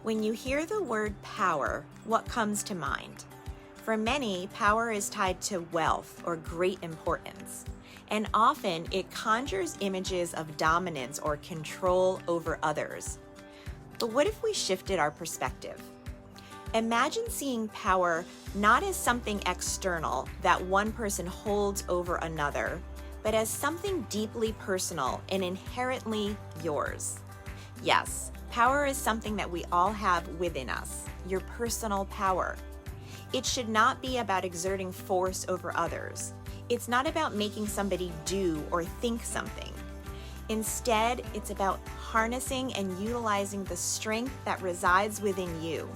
When you hear the word power, what comes to mind? For many, power is tied to wealth or great importance, and often it conjures images of dominance or control over others. But what if we shifted our perspective? Imagine seeing power not as something external that one person holds over another, but as something deeply personal and inherently yours. Yes, power is something that we all have within us, your personal power. It should not be about exerting force over others. It's not about making somebody do or think something. Instead, it's about harnessing and utilizing the strength that resides within you.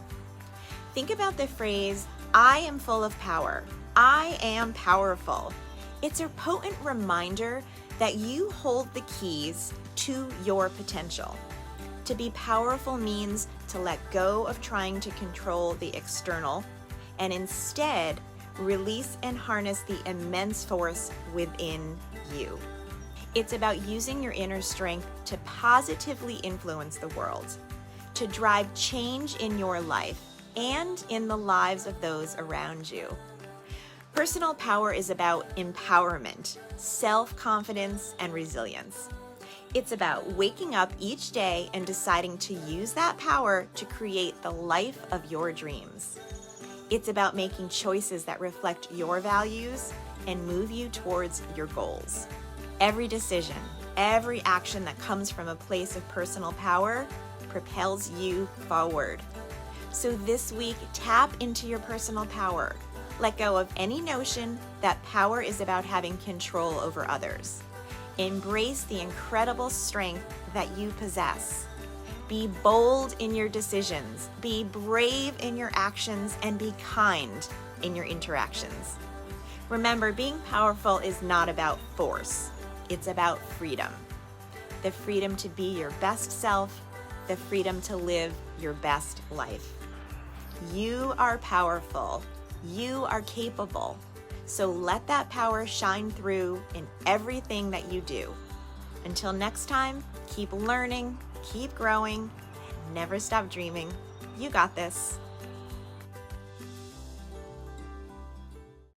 Think about the phrase, "I am full of power. I am powerful." It's a potent reminder that you hold the keys to your potential. To be powerful means to let go of trying to control the external and instead release and harness the immense force within you. It's about using your inner strength to positively influence the world, to drive change in your life and in the lives of those around you. Personal power is about empowerment, self-confidence, and resilience. It's about waking up each day and deciding to use that power to create the life of your dreams. It's about making choices that reflect your values and move you towards your goals. Every decision, every action that comes from a place of personal power propels you forward. So this week, tap into your personal power. Let go of any notion that power is about having control over others. Embrace the incredible strength that you possess. Be bold in your decisions, be brave in your actions, and be kind in your interactions. Remember, being powerful is not about force. It's about freedom. The freedom to be your best self, the freedom to live your best life. You are powerful. You are capable. So let that power shine through in everything that you do. Until next time, keep learning, keep growing, and never stop dreaming. You got this.